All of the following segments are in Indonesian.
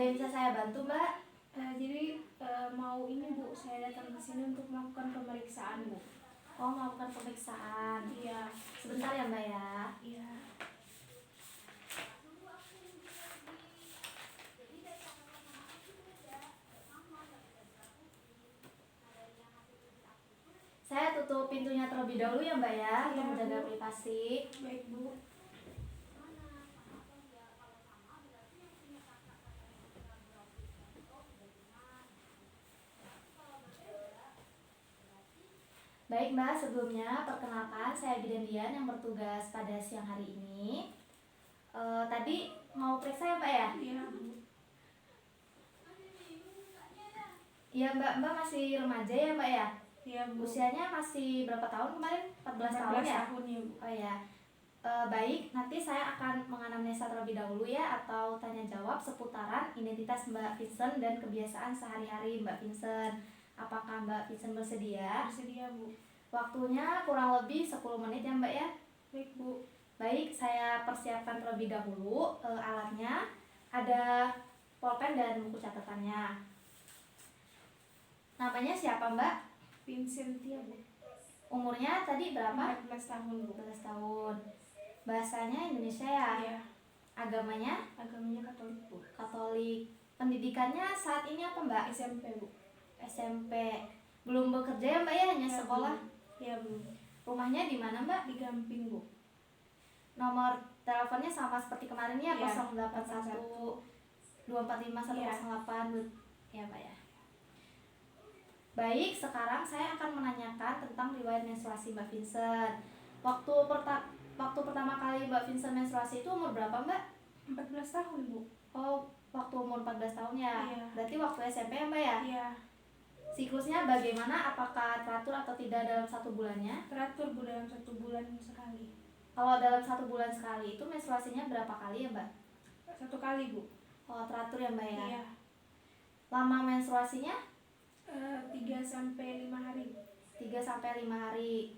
yang bisa saya bantu, Mbak? Jadi mau ini Bu, saya datang ke sini untuk melakukan pemeriksaan Bu. Oh, melakukan pemeriksaan. Iya. Sebentar ya, Mbak ya. Iya. Saya tutup pintunya terlebih dahulu ya, Mbak ya, Iya, untuk menjaga Bu. privasi. Baik Bu. Baik Mbak, sebelumnya perkenalkan saya Bidan Dian yang bertugas pada siang hari ini. Tadi mau periksa ya Mbak ya? Iya Bu. Iya Mbak masih remaja ya Mbak ya? Iya Bu. Usianya masih berapa tahun kemarin? 14 tahun ya? 14 tahun ya Bu. Oh ya. Baik, nanti saya akan menganamnesa terlebih dahulu ya, atau tanya jawab seputaran identitas Mbak Vincent dan kebiasaan sehari-hari Mbak Vincent. Apakah Mbak Vincent bersedia? Bersedia Bu. Waktunya kurang lebih 10 menit ya Mbak ya? Baik Bu. Baik, saya persiapkan terlebih dahulu alatnya. Ada pulpen dan buku catatannya. Namanya siapa Mbak? Vincentia Bu. Umurnya tadi berapa? 14 tahun Bu. 14 tahun. Bahasanya Indonesia ya? Iya. Agamanya? Agamanya Katolik Bu. Katolik. Pendidikannya saat ini apa Mbak? SMP Bu. SMP. Belum bekerja ya Mbak ya? Hanya Ya, sekolah? Iya Bu. Rumahnya di mana Mbak? Di Gamping Bu. Nomor teleponnya sama seperti kemarin ya, Iya, 081 245 108. Ya Pak ya. Baik, sekarang saya akan menanyakan tentang riwayat menstruasi Mbak Vincent. Waktu pertama kali Mbak Vincent menstruasi itu umur berapa Mbak? 14 tahun Bu. Oh, waktu umur 14 tahun ya? Iya. Berarti waktu SMP ya Mbak ya? Iya. Siklusnya bagaimana? Apakah teratur atau tidak dalam 1 bulannya? Teratur Bu, dalam 1 bulan sekali. Kalau dalam 1 bulan sekali itu menstruasinya berapa kali ya Mbak? 1 kali Bu. Oh, teratur ya Mbak ya? Iya. Lama menstruasinya? 3-5 hari. 3-5 hari.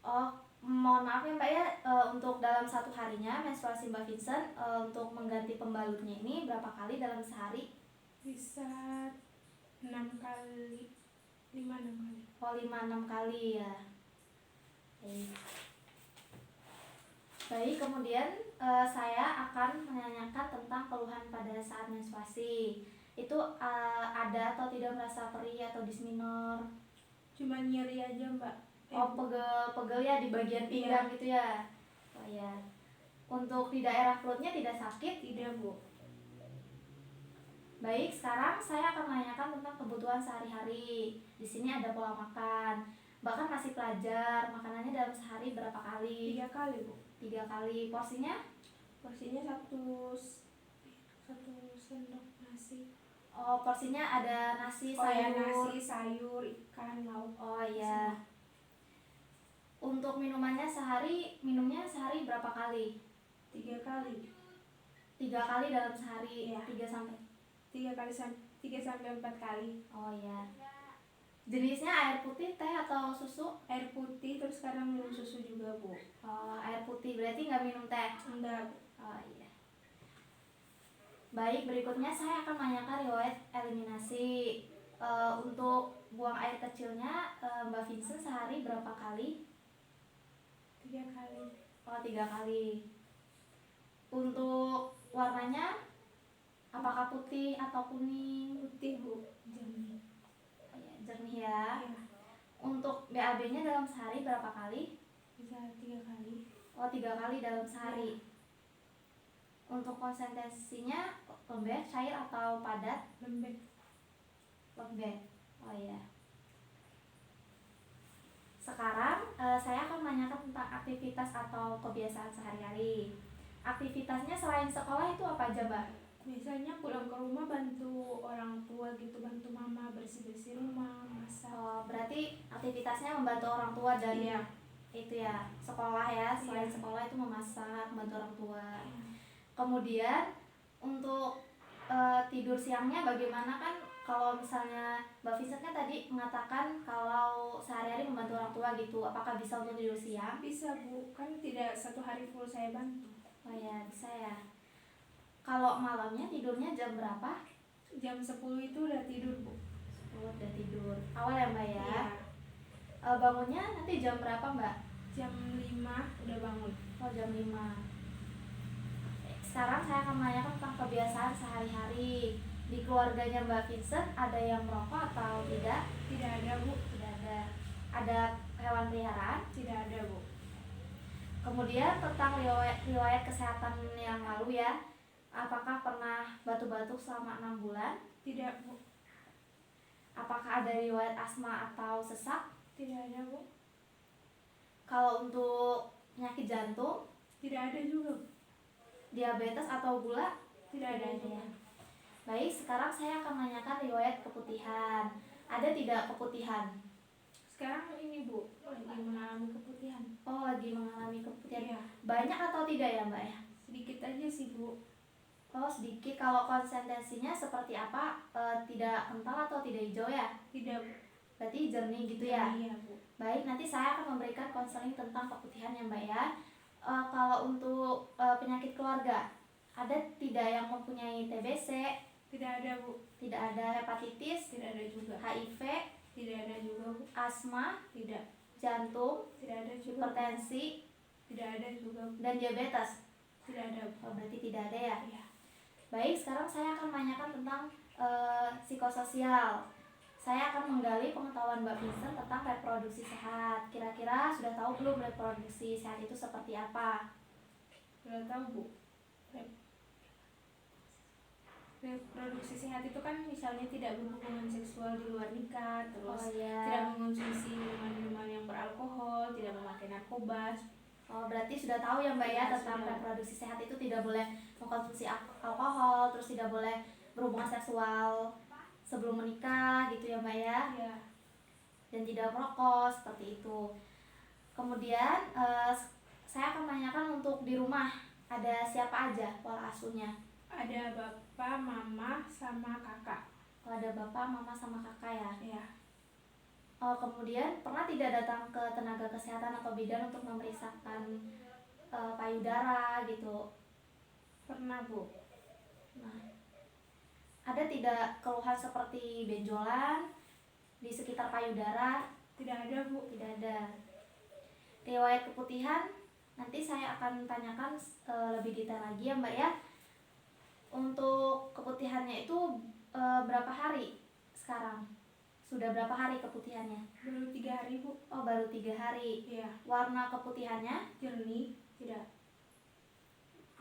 Oh, mohon maaf ya Mbak ya, untuk dalam 1 harinya menstruasi Mbak Vincent untuk mengganti pembalutnya ini berapa kali dalam sehari? Bisa 6 kali. 5-6 kali. Oh, 5-6 kali ya. Baik, kemudian saya akan menanyakan tentang keluhan pada saat menstruasi. Itu ada atau tidak merasa perih atau dismenor? Cuma nyeri aja Mbak. Oh, pegel ya di bagian pinggang gitu ya? Oh ya. Untuk di daerah perutnya tidak sakit? Tidak Bu. Baik, sekarang saya akan menanyakan tentang kebutuhan sehari-hari. Di sini ada pola makan. Bahkan masih pelajar, makanannya dalam sehari berapa kali? 3 kali Bu. 3 kali. Porsinya? Porsinya satu sendok nasi. Oh, porsinya ada nasi, Oh ya, sayur. nasi, sayur, ikan, lauk. Oh iya. Untuk minumannya minumnya sehari berapa kali? 3 kali. 3 kali dalam sehari. Iya. 3 sampai 4 kali. Oh iya. Jenisnya air putih, teh atau susu? Air putih, terus sekarang minum susu juga Bu. Oh, air putih berarti nggak minum teh? Enggak. Oh iya. Baik, berikutnya saya akan menanyakan riwayat eliminasi. Untuk buang air kecilnya Mbak Vincent sehari berapa kali? 3 kali. Oh, 3 kali. Untuk warnanya apakah putih atau kuning? Putih Bu, jernih. Oh, ya, jernih ya. Iya. Untuk BAB-nya dalam sehari berapa kali? Bisa 3 kali. Oh, 3 kali dalam sehari. Untuk konsentrasinya lembek, cair atau padat? Lembek. Lembek. Oh iya. Sekarang saya akan menanyakan tentang aktivitas atau kebiasaan sehari-hari. Aktivitasnya selain sekolah itu apa aja, Mbak? Biasanya pulang ke rumah bantu orang tua gitu, bantu mama bersih-bersih rumah, masak. Oh, berarti aktivitasnya membantu orang tua dan Iya. itu ya, sekolah ya. Selain Iya. sekolah itu memasak, membantu orang tua. Iya. Kemudian untuk tidur siangnya bagaimana, kan kalau misalnya Mbak Vincent kan tadi mengatakan kalau sehari-hari membantu orang tua gitu, apakah bisa untuk tidur siang? Bisa Bu, kan tidak 1 hari full saya bantu. Oh ya, bisa ya. Kalau malamnya tidurnya jam berapa? Jam 10 itu udah tidur, Bu. Oh, udah tidur. Awal ya Mbak ya? Iya. Bangunnya nanti jam berapa Mbak? Jam 5 udah bangun. Oh, jam 5. Sekarang saya akan menanyakan tentang kebiasaan sehari-hari. Di keluarganya Mbak Vincent ada yang merokok atau tidak? Tidak ada, Bu. Tidak ada. Ada hewan peliharaan? Tidak ada, Bu. Kemudian tentang riwayat kesehatan yang lalu ya. Apakah pernah batuk-batuk selama 6 bulan? Tidak, Bu. Apakah ada riwayat asma atau sesak? Tidak ada, Bu. Kalau untuk penyakit jantung, Tidak ada juga, Bu. diabetes atau gula? Tidak ada Tidak juga. ya. Baik, sekarang saya akan menanyakan riwayat keputihan. Ada tidak keputihan? Sekarang ini, Bu, lagi mengalami keputihan. Oh, lagi mengalami keputihan. Iya. Banyak atau tidak ya Mbak ya? Sedikit aja sih, Bu. Oh, sedikit. Kalau konsistensinya seperti apa? Tidak kental atau tidak hijau ya? Tidak, Bu. Berarti jernih gitu ya? Iya, Bu. Baik, nanti saya akan memberikan konseling tentang keputihan ya Mbak ya. Kalau untuk penyakit keluarga, ada tidak yang mempunyai TBC? Tidak ada, Bu. Tidak ada hepatitis, Tidak ada juga. HIV, Tidak ada juga, Bu. asma, Tidak. jantung, Tidak ada juga. hipertensi, Tidak ada juga, Bu. dan diabetes. Tidak ada, Bu. Oh, berarti tidak ada ya? Iya. Baik, sekarang saya akan menanyakan tentang psikososial. Saya akan menggali pengetahuan Mbak Vincent tentang reproduksi sehat. Kira-kira sudah tahu belum reproduksi sehat itu seperti apa? Sudah tahu, Bu. Reproduksi sehat itu kan misalnya tidak berhubungan seksual di luar nikah, terus ya. tidak mengonsumsi minuman-minuman yang beralkohol, tidak memakai narkoba. Oh, berarti sudah tahu ya Mbak ya, Ya, tentang sudah. reproduksi sehat itu tidak boleh mengkonsumsi alkohol, terus tidak boleh berhubungan seksual sebelum menikah gitu ya Mbak ya, Ya. dan tidak merokok seperti itu. Kemudian saya akan menanyakan untuk di rumah ada siapa aja pola asuhnya? Ada bapak, mama, sama kakak. Oh, ada bapak, mama, sama kakak ya. Ya. Oh, kemudian pernah tidak datang ke tenaga kesehatan atau bidan untuk memeriksakan payudara gitu? Pernah, Bu. Nah, ada tidak keluhan seperti benjolan di sekitar payudara? Tidak ada, Bu. Tidak ada. Riwayat keputihan nanti saya akan tanyakan lebih detail lagi ya Mbak ya. Untuk keputihannya itu berapa hari sekarang? Sudah berapa hari keputihannya? Baru 3 hari, Bu. Oh, baru 3 hari. Iya. Warna keputihannya Jernih? Tidak.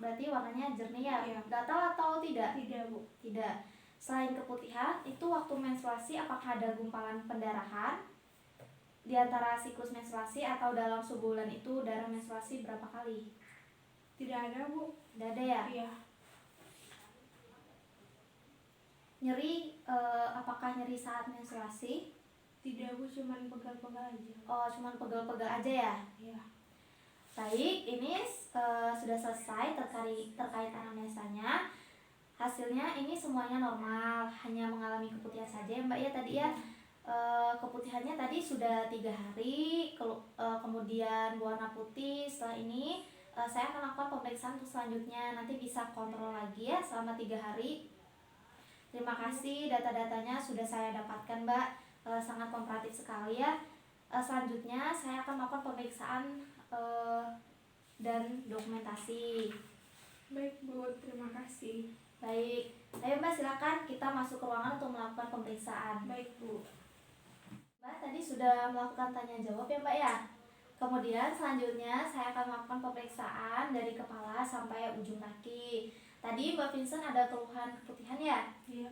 berarti warnanya jernih ya? Iya. Gatal atau tidak? Tidak, Bu. Tidak. Selain keputihan, itu waktu menstruasi apakah ada gumpalan pendarahan? Di antara siklus menstruasi atau dalam sebulan itu darah menstruasi berapa kali? Tidak ada, Bu. Tidak ada ya? Iya. Nyeri, apakah nyeri saat menstruasi? Tidak, Bu, cuman pegal-pegal aja. Oh, cuman pegel-pegel aja ya? Iya. Baik, ini sudah selesai terkait anamnesanya. Hasilnya ini semuanya normal, hanya mengalami keputihan saja ya Mbak ya tadi ya. Keputihannya tadi sudah 3 hari, kemudian warna putih. Setelah ini saya akan lakukan pemeriksaan untuk selanjutnya. Nanti bisa kontrol lagi ya selama 3 hari. Terima kasih, data-datanya sudah saya dapatkan Mbak, sangat kooperatif sekali ya. Selanjutnya saya akan melakukan pemeriksaan dan dokumentasi. Baik, Bu. Terima kasih. Baik, ayo Mbak silakan kita masuk ke ruangan untuk melakukan pemeriksaan. Baik, Bu. Mbak tadi sudah melakukan tanya jawab ya Mbak ya. Kemudian selanjutnya saya akan melakukan pemeriksaan dari kepala sampai ujung kaki. Tadi Mbak Vincent ada keluhan keputihan ya? Iya.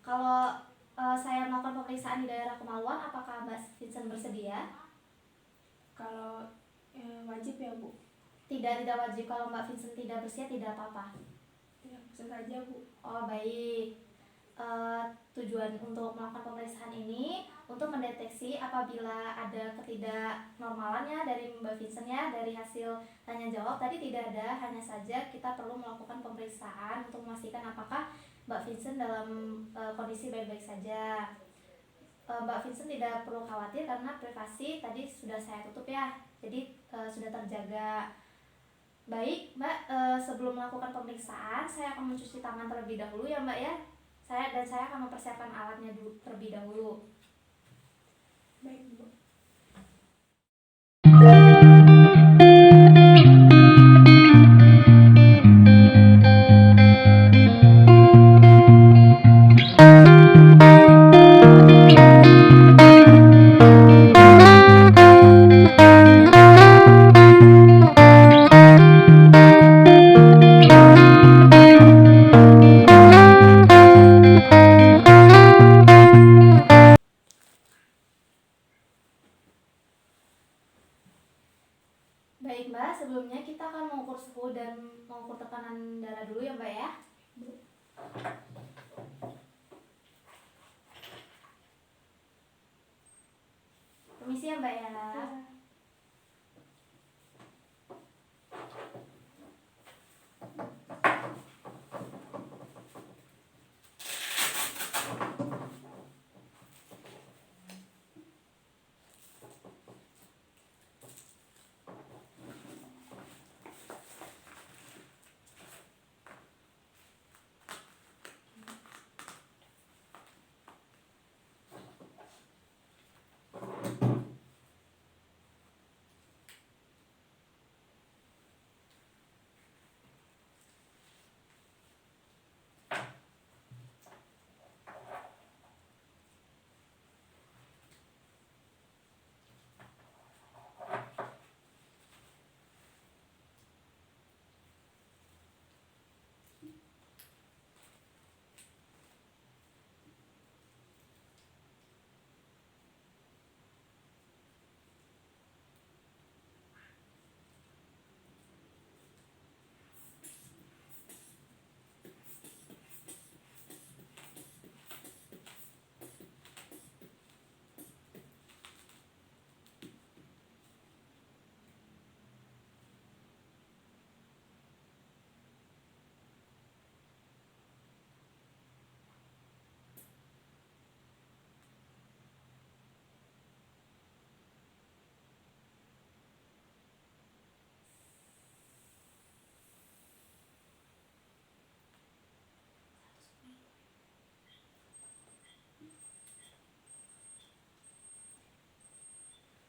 Kalau saya melakukan pemeriksaan di daerah kemaluan, apakah Mbak Vincent bersedia? Kalau wajib ya, Bu. Tidak wajib. Kalau Mbak Vincent tidak bersedia tidak apa-apa. Ya, bisa saja, Bu. Oh baik. Tujuan untuk melakukan pemeriksaan ini untuk mendeteksi apabila ada ketidaknormalannya dari Mbak Vincent ya, dari hasil tanya jawab tadi tidak ada, hanya saja kita perlu melakukan pemeriksaan untuk memastikan apakah Mbak Vincent dalam kondisi baik-baik saja. Mbak Vincent tidak perlu khawatir karena privasi tadi sudah saya tutup ya, jadi sudah terjaga. Baik, Mbak, sebelum melakukan pemeriksaan, saya akan mencuci tangan terlebih dahulu ya, Mbak ya. Saya akan mempersiapkan alatnya dulu terlebih dahulu. Baik, Bu. Baik, Mbak, sebelumnya kita akan mengukur suhu dan mengukur tekanan darah dulu ya, Mbak ya. Permisi ya, Mbak ya. Ya.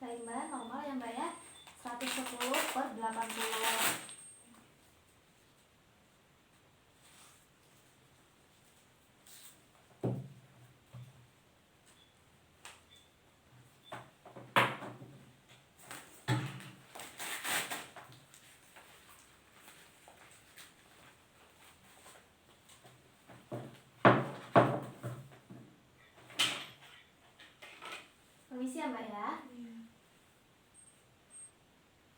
Baik, Mbak, normal ya, Mbak ya. 110/80. Permisi ya, Mbak ya. Iya.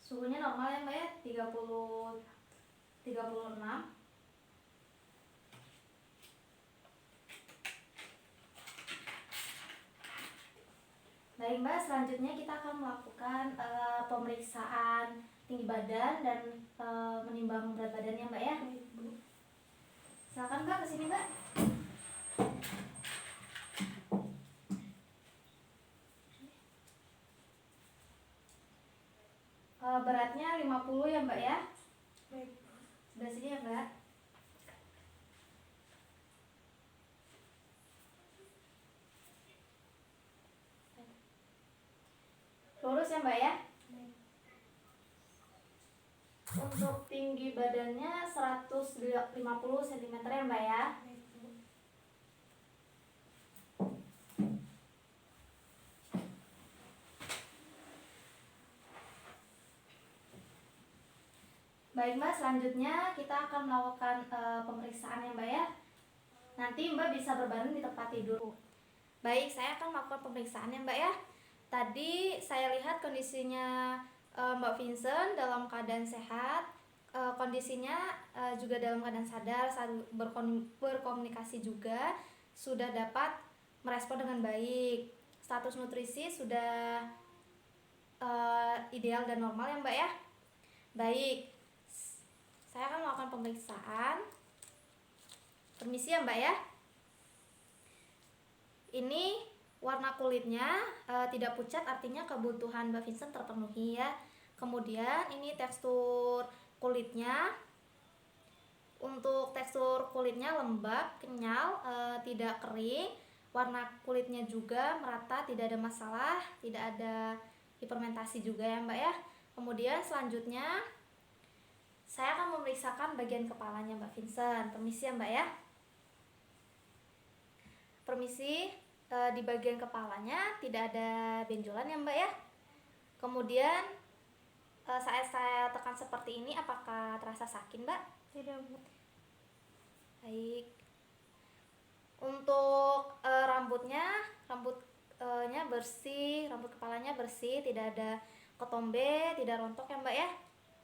Suhunya normal ya, Mbak ya. 36. Baik, Mbak, selanjutnya kita akan melakukan pemeriksaan tinggi badan dan menimbang berat badannya, Mbak ya. Baik, Bu. Silakan, Mbak, ke sini, Mbak. Beratnya 50 ya, Mbak ya. Baik, Bu. Sebelah sini ya, Mbak. Lurus ya, Mbak ya. Baik. Untuk tinggi badannya 150 cm ya, Mbak ya. Baik, Bu. Baik, Mbak, selanjutnya kita akan melakukan pemeriksaan ya, Mbak ya. Nanti Mbak bisa berbaring di tempat tidur. Baik, saya akan melakukan pemeriksaan ya, Mbak ya. Tadi saya lihat kondisinya Mbak Vincent dalam keadaan sehat, kondisinya juga dalam keadaan sadar, saat berkomunikasi juga sudah dapat merespon dengan baik. Status nutrisi sudah ideal dan normal ya, Mbak ya. Baik, saya akan melakukan pemeriksaan. Permisi ya, Mbak ya. Ini warna kulitnya tidak pucat, artinya kebutuhan Mbak Vincent terpenuhi ya. Kemudian ini tekstur kulitnya, untuk tekstur kulitnya lembab, kenyal, tidak kering. Warna kulitnya juga merata, tidak ada masalah, tidak ada hipermentasi juga ya Mbak ya. Kemudian selanjutnya saya akan memeriksakan bagian kepalanya Mbak Vincent. Permisi ya Mbak ya. Permisi, di bagian kepalanya tidak ada benjolan ya Mbak ya. Kemudian saat saya tekan seperti ini, apakah terasa sakit Mbak? Tidak, Bu. Baik. Untuk rambutnya bersih, rambut kepalanya bersih, tidak ada ketombe, tidak rontok ya Mbak ya.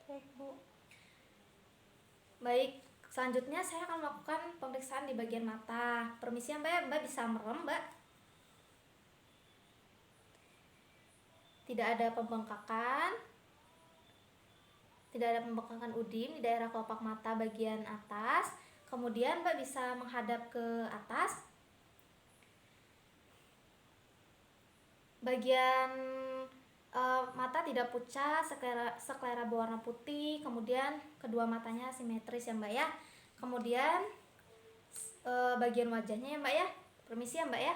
Baik, Bu. Baik, selanjutnya saya akan melakukan pemeriksaan di bagian mata. Permisi ya Mbak ya, Mbak bisa merem Mbak. Tidak ada pembengkakan, tidak ada pembengkakan udim di daerah kelopak mata bagian atas. Kemudian Mbak bisa menghadap ke atas. Bagian mata tidak pucat, sklera berwarna putih. Kemudian kedua matanya simetris ya Mbak ya. Kemudian bagian wajahnya ya Mbak ya. Permisi ya Mbak ya.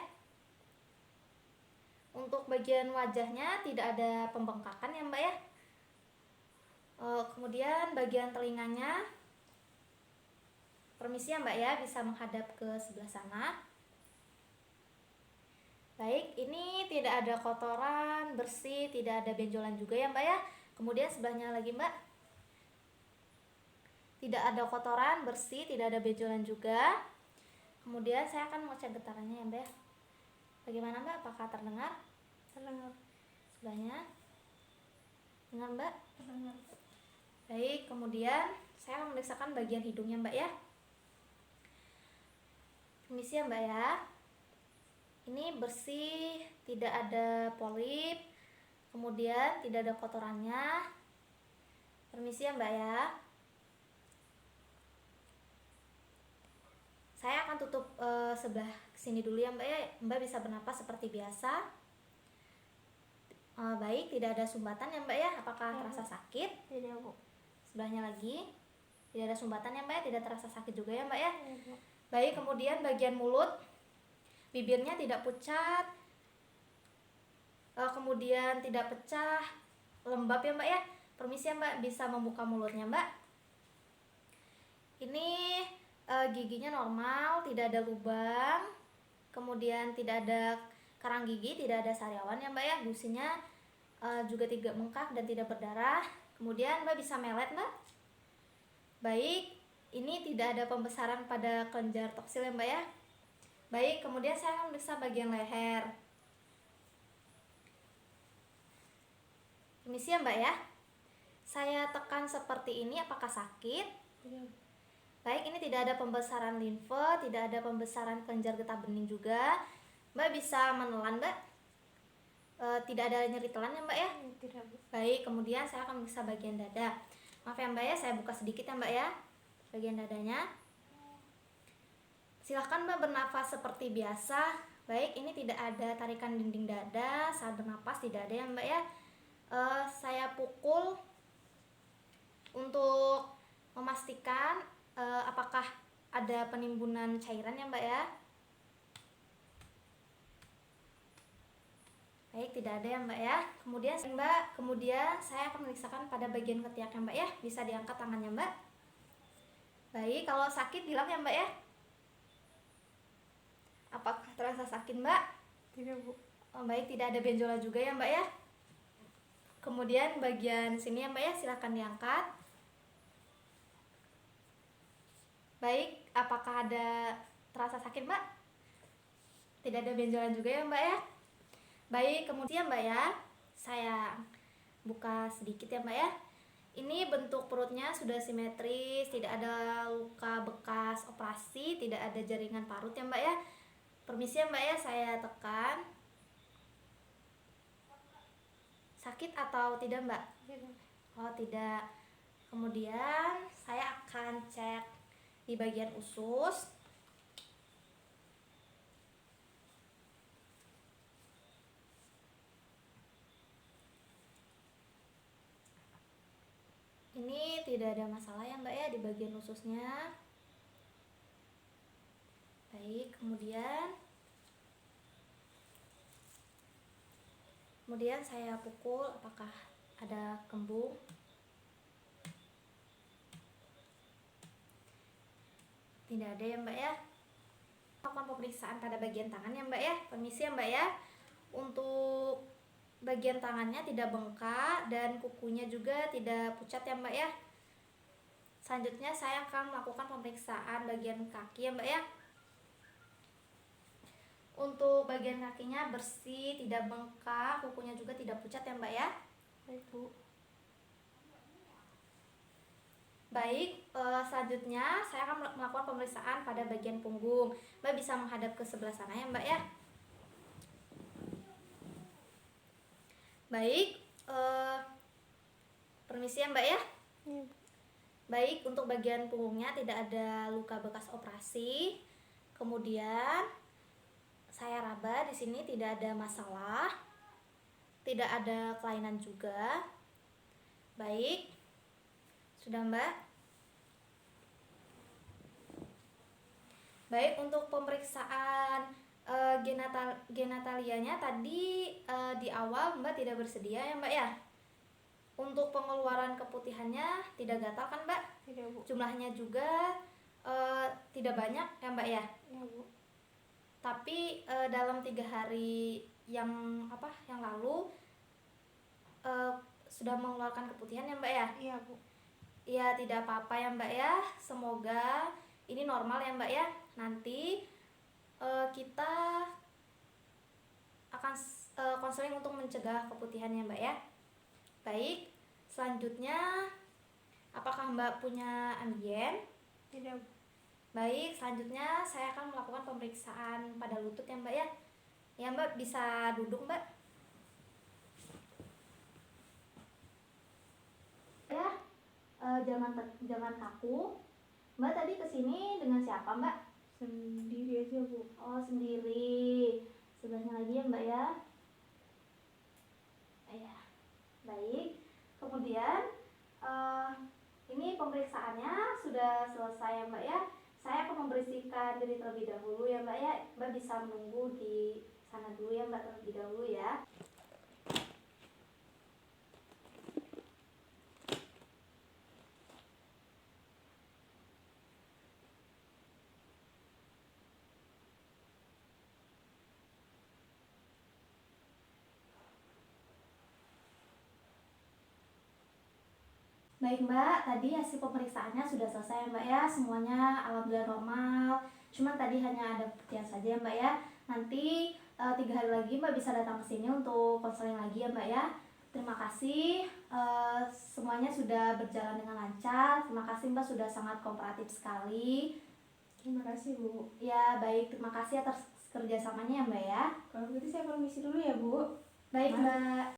Untuk bagian wajahnya tidak ada pembengkakan ya Mbak ya. Kemudian bagian telinganya, permisi ya Mbak ya, bisa menghadap ke sebelah sana. Baik, ini tidak ada kotoran, bersih, tidak ada benjolan juga ya Mbak ya. Kemudian sebelahnya lagi Mbak. Tidak ada kotoran, bersih, tidak ada benjolan juga. Kemudian saya akan mengecek getarannya ya Mbak ya. Bagaimana Mbak? Apakah terdengar? Terdengar. Sebelahnya. Dengar Mbak? Terdengar. Baik, kemudian saya akan memeriksakan bagian hidungnya Mbak ya. Permisi ya Mbak ya. Ini bersih, tidak ada polip, kemudian tidak ada kotorannya. Permisi ya Mbak ya. Saya akan tutup sebelah sini dulu ya Mbak ya. Mbak bisa bernapas seperti biasa. Baik, tidak ada sumbatan ya Mbak ya. Apakah terasa sakit? Tidak, Bu. Sebelahnya lagi. Tidak ada sumbatan ya Mbak ya. Tidak terasa sakit juga ya Mbak ya. Tidak, Bu. Baik, kemudian bagian mulut, bibirnya tidak pucat, kemudian tidak pecah, lembab ya Mbak ya. Permisi ya Mbak, bisa membuka mulutnya Mbak. Ini giginya normal, tidak ada lubang, kemudian tidak ada karang gigi, tidak ada sariawan ya Mbak ya. Gusinya juga tidak bengkak dan tidak berdarah. Kemudian Mbak bisa melet Mbak. Baik, ini tidak ada pembesaran pada kelenjar toksil ya Mbak ya. Baik, kemudian saya akan periksa bagian leher. Permisi ya Mbak ya. Saya tekan seperti ini, apakah sakit? Tidak. Baik, ini tidak ada pembesaran limfe, tidak ada pembesaran kelenjar getah bening juga. Mbak bisa menelan Mbak. Tidak ada nyeri telan ya Mbak ya. Tidak, Bu. Baik, kemudian saya akan periksa bagian dada. Maaf ya Mbak ya, saya buka sedikit ya Mbak ya, bagian dadanya. Silahkan Mbak bernafas seperti biasa. Baik, ini tidak ada tarikan dinding dada saat bernafas, tidak ada ya Mbak ya. Saya pukul untuk memastikan apakah ada penimbunan cairan ya Mbak ya. Baik, tidak ada ya Mbak ya. Kemudian saya akan memeriksakan pada bagian ketiak ya Mbak ya. Bisa diangkat tangannya Mbak. Baik, kalau sakit bilang ya Mbak ya. Apakah terasa sakit Mbak? Tidak, Bu. Baik, tidak ada benjolan juga ya Mbak ya. Kemudian bagian sini ya Mbak ya, silahkan diangkat. Baik, apakah ada terasa sakit Mbak? Tidak ada benjolan juga ya Mbak ya. Baik, kemudian Mbak ya, saya buka sedikit ya Mbak ya. Ini bentuk perutnya sudah simetris, tidak ada luka bekas operasi, tidak ada jaringan parut ya Mbak ya. Permisi ya Mbak ya, saya tekan. Sakit atau tidak Mbak? Tidak. Oh tidak. Kemudian saya akan cek di bagian usus. Ini tidak ada masalah ya Mbak ya di bagian ususnya. Baik, kemudian saya pukul apakah ada kembung. Tidak ada ya Mbak ya. Lakukan pemeriksaan pada bagian tangan ya Mbak ya. Permisi ya Mbak ya. Untuk bagian tangannya tidak bengkak dan kukunya juga tidak pucat ya Mbak ya. Selanjutnya saya akan melakukan pemeriksaan bagian kaki ya Mbak ya. Untuk bagian kakinya bersih, tidak bengkak, kukunya juga tidak pucat ya Mbak ya. Baik Bu. Baik, selanjutnya saya akan melakukan pemeriksaan pada bagian punggung. Mbak bisa menghadap ke sebelah sana ya Mbak ya. Baik, permisi ya Mbak ya. Iya. Baik, untuk bagian punggungnya tidak ada luka bekas operasi. Kemudian saya raba di sini tidak ada masalah, tidak ada kelainan juga. Baik, sudah Mbak. Baik, untuk pemeriksaan genitalianya tadi di awal Mbak tidak bersedia ya Mbak ya. Untuk pengeluaran keputihannya tidak gatal kan Mbak? Tidak Bu. Jumlahnya juga tidak banyak ya Mbak ya. Iya Bu. Tapi dalam 3 hari yang lalu sudah mengeluarkan keputihan ya Mbak ya. Iya Bu. Ya tidak apa-apa ya Mbak ya. Semoga ini normal ya Mbak ya. Nanti kita akan konseling untuk mencegah keputihan ya Mbak ya. Baik, selanjutnya apakah Mbak punya ambien? Tidak Bu. Baik, selanjutnya saya akan melakukan pemeriksaan pada lutut ya Mbak ya. Ya Mbak bisa duduk Mbak. Ya, jangan kaku. Mbak tadi kesini dengan siapa Mbak? Sendiri aja Bu. Oh sendiri. Sebelahnya lagi ya Mbak ya. Ya, baik. Kemudian ini pemeriksaannya sudah selesai ya Mbak ya. Saya akan membersihkan diri terlebih dahulu ya Mbak ya. Mbak bisa menunggu di sana dulu ya Mbak terlebih dahulu ya. Baik Mbak, tadi hasil pemeriksaannya sudah selesai ya Mbak ya. Semuanya alhamdulillah normal. Cuman tadi hanya ada keputihan saja ya Mbak ya. Nanti 3 hari lagi Mbak bisa datang ke sini untuk konseling lagi ya Mbak ya. Terima kasih, semuanya sudah berjalan dengan lancar. Terima kasih Mbak sudah sangat kooperatif sekali. Terima kasih Bu. Ya baik, terima kasih atas kerjasamanya ya Mbak ya. Kalau begitu saya permisi dulu ya Bu. Baik Mbak.